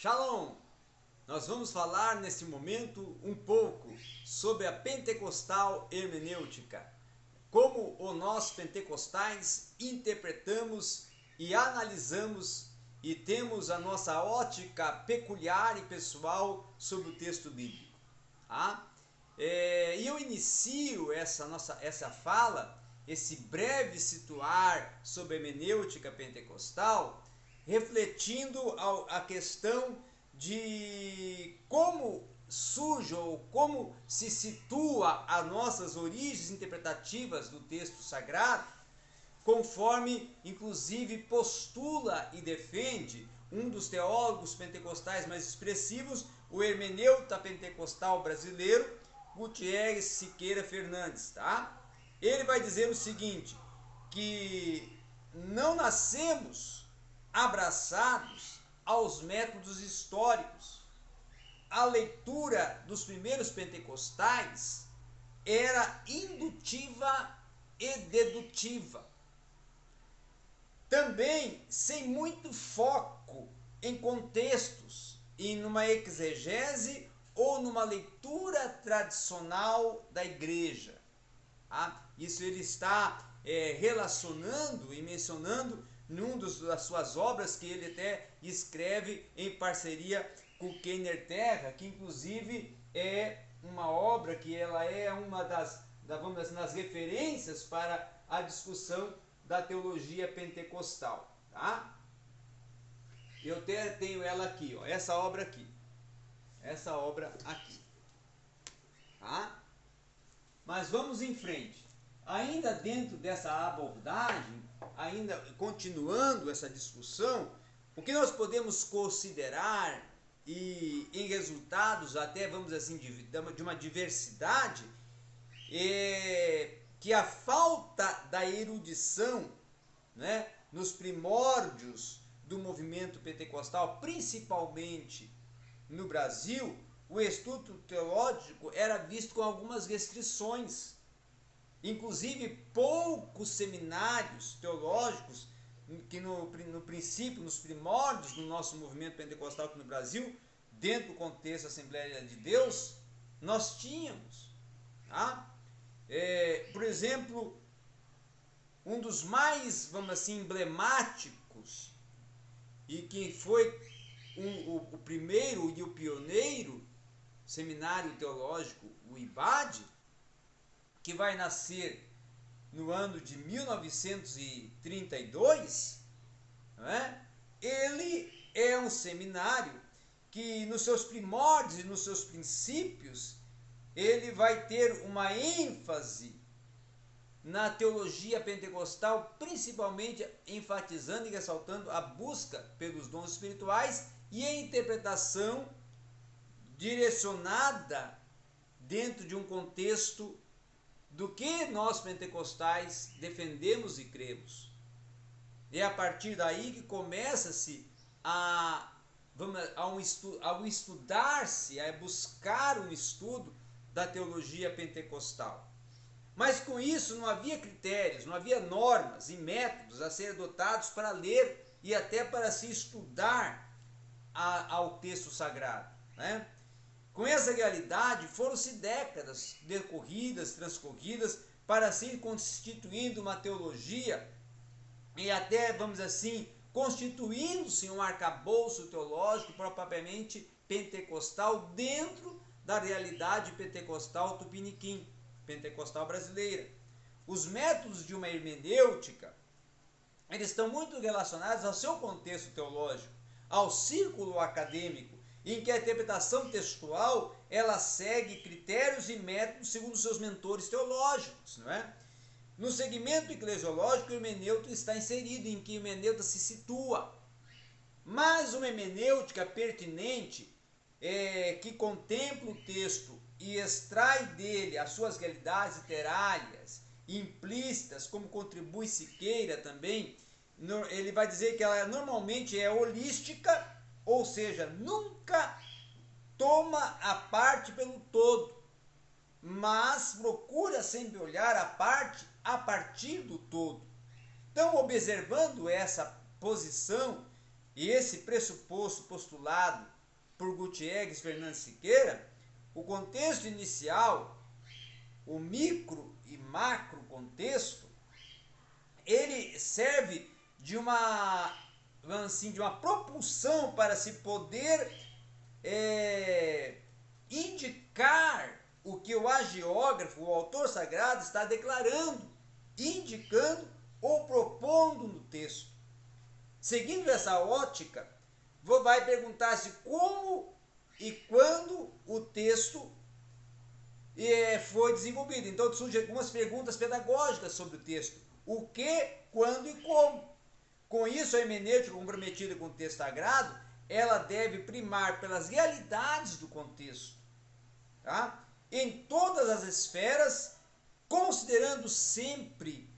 Shalom! Nós vamos falar nesse momento um pouco sobre a pentecostal hermenêutica, como nós pentecostais interpretamos e analisamos e temos a nossa ótica peculiar e pessoal sobre o texto bíblico. Tá? E eu inicio essa fala, esse breve situar sobre a hermenêutica pentecostal, refletindo a questão de como surge ou como se situa as nossas origens interpretativas do texto sagrado, conforme inclusive postula e defende um dos teólogos pentecostais mais expressivos, o hermeneuta pentecostal brasileiro, Gutierrez Siqueira Fernandes, tá? Ele vai dizer o seguinte, que não nascemos abraçados aos métodos históricos. A leitura dos primeiros pentecostais era indutiva e dedutiva. Também sem muito foco em contextos e numa exegese ou numa leitura tradicional da igreja. Isso ele está relacionando e mencionando num das suas obras que ele até escreve em parceria com Kenner Terra, que inclusive é uma obra que ela é uma vamos dizer, das referências para a discussão da teologia pentecostal. Tá? Eu tenho ela aqui, ó, essa obra aqui. Essa obra aqui. Tá? Mas vamos em frente. Ainda dentro dessa abordagem, ainda continuando essa discussão, o que nós podemos considerar e em resultados até, vamos dizer assim, de uma diversidade, é que a falta da erudição, né, nos primórdios do movimento pentecostal, principalmente no Brasil, o estudo teológico era visto com algumas restrições. Inclusive, poucos seminários teológicos, que no princípio, nos primórdios do nosso movimento pentecostal aqui no Brasil, dentro do contexto da Assembleia de Deus, nós tínhamos. Tá? Por exemplo, um dos mais, vamos assim, emblemáticos, e que foi o primeiro e o pioneiro seminário teológico, o IBAD, que vai nascer no ano de 1932, né? Ele é um seminário que nos seus primórdios e nos seus princípios, ele vai ter uma ênfase na teologia pentecostal, principalmente enfatizando e ressaltando a busca pelos dons espirituais e a interpretação direcionada dentro de um contexto do que nós pentecostais defendemos e cremos. E é a partir daí que começa-se ao estudar-se, a buscar um estudo da teologia pentecostal. Mas com isso não havia critérios, não havia normas e métodos a serem adotados para ler e até para se estudar ao texto sagrado, né? Com essa realidade, foram-se décadas transcorridas, para se constituindo uma teologia e até, vamos dizer assim, constituindo-se um arcabouço teológico propriamente pentecostal dentro da realidade pentecostal tupiniquim, pentecostal brasileira. Os métodos de uma hermenêutica, eles estão muito relacionados ao seu contexto teológico, ao círculo acadêmico, em que a interpretação textual ela segue critérios e métodos segundo seus mentores teológicos, não é? No segmento eclesiológico, o hermeneuta está inserido, em que o hermeneuta se situa. Mas uma hermenêutica pertinente, que contempla o texto e extrai dele as suas realidades literárias, implícitas, como contribui Siqueira também, ele vai dizer que ela normalmente é holística, ou seja, nunca toma a parte pelo todo, mas procura sempre olhar a parte a partir do todo. Então, observando essa posição e esse pressuposto postulado por Gutierrez Fernandes Siqueira, o contexto inicial, o micro e macro contexto, ele serve de uma, assim, de uma propulsão para se poder indicar o que o agiógrafo, o autor sagrado, está declarando, indicando ou propondo no texto. Seguindo essa ótica, vai perguntar-se como e quando o texto foi desenvolvido. Então surgem algumas perguntas pedagógicas sobre o texto. O que, quando e como. Com isso, a hermenêutica comprometida com o texto sagrado, ela deve primar pelas realidades do contexto, tá? Em todas as esferas, considerando sempre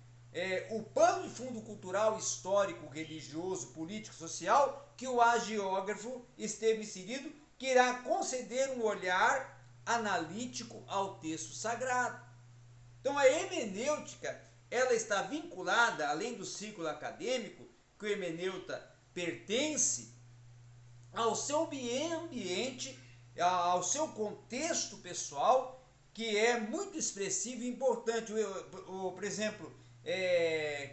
o pano de fundo cultural, histórico, religioso, político, social, que o agiógrafo esteve inserido, que irá conceder um olhar analítico ao texto sagrado. Então a hermenêutica, ela está vinculada, além do círculo acadêmico, que o hermeneuta pertence, ao seu ambiente, ao seu contexto pessoal, que é muito expressivo e importante. Por exemplo,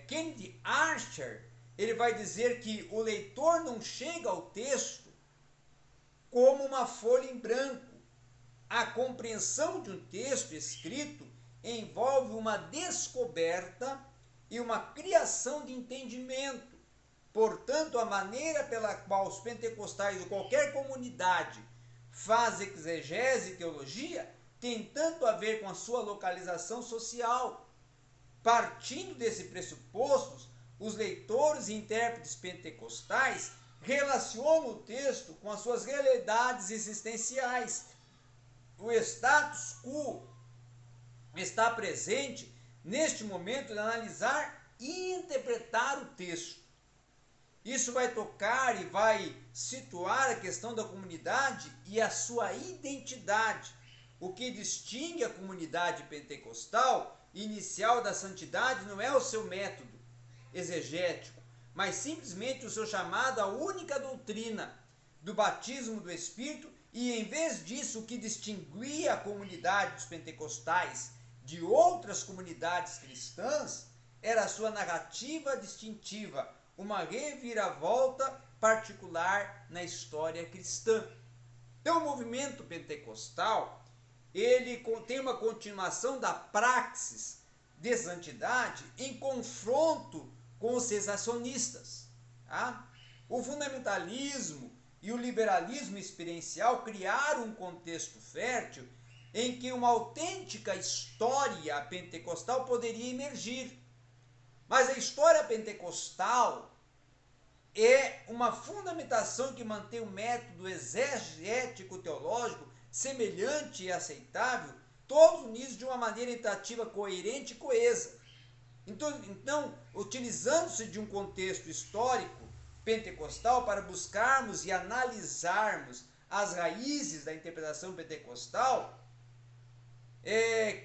Kennedy Archer, ele vai dizer que o leitor não chega ao texto como uma folha em branco. A compreensão de um texto escrito envolve uma descoberta e uma criação de entendimento. Portanto, a maneira pela qual os pentecostais ou qualquer comunidade faz exegese e teologia tem tanto a ver com a sua localização social. Partindo desse pressuposto, os leitores e intérpretes pentecostais relacionam o texto com as suas realidades existenciais. O status quo está presente neste momento de analisar e interpretar o texto. Isso vai tocar e vai situar a questão da comunidade e a sua identidade. O que distingue a comunidade pentecostal inicial da santidade não é o seu método exegético, mas simplesmente o seu chamado à única doutrina do batismo do Espírito, e em vez disso, o que distinguia a comunidade dos pentecostais de outras comunidades cristãs era a sua narrativa distintiva, uma reviravolta particular na história cristã. Então, o movimento pentecostal, ele tem uma continuação da praxis de santidade em confronto com os cessacionistas. Tá? O fundamentalismo e o liberalismo experiencial criaram um contexto fértil em que uma autêntica história pentecostal poderia emergir. Mas a história pentecostal é uma fundamentação que mantém o método exegético teológico semelhante e aceitável, todos unidos de uma maneira interativa, coerente e coesa. Então, utilizando-se de um contexto histórico pentecostal para buscarmos e analisarmos as raízes da interpretação pentecostal,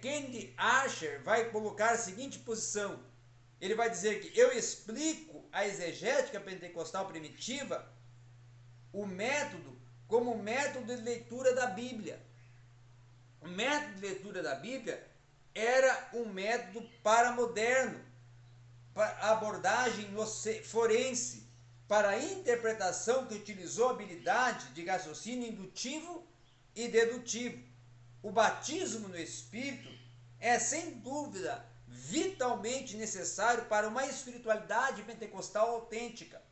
Kennedy Archer vai colocar a seguinte posição. Ele vai dizer que eu explico a exegética pentecostal primitiva, o método, como método de leitura da Bíblia. O método de leitura da Bíblia era um método paramoderno, para abordagem forense, para a interpretação que utilizou a habilidade de raciocínio indutivo e dedutivo. O batismo no Espírito é, sem dúvida, vitalmente necessário para uma espiritualidade pentecostal autêntica.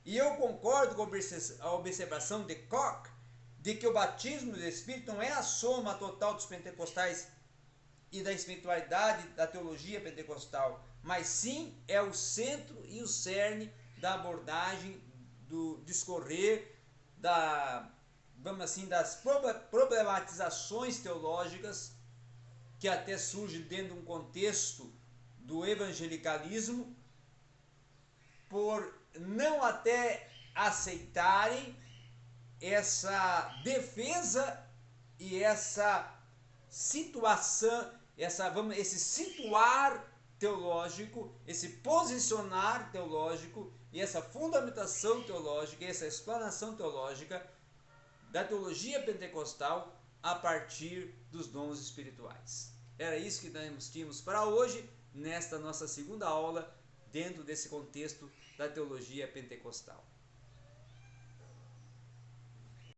E eu concordo com a observação de Koch de que o batismo do Espírito não é a soma total dos pentecostais e da espiritualidade da teologia pentecostal, mas sim é o centro e o cerne da abordagem, do discorrer, das problematizações teológicas que até surgem dentro de um contexto do evangelicalismo, por não até aceitarem essa defesa e essa situação, esse situar teológico, esse posicionar teológico e essa fundamentação teológica, essa explanação teológica da teologia pentecostal a partir dos dons espirituais. Era isso que nós tínhamos para hoje, nesta nossa segunda aula, dentro desse contexto da teologia pentecostal.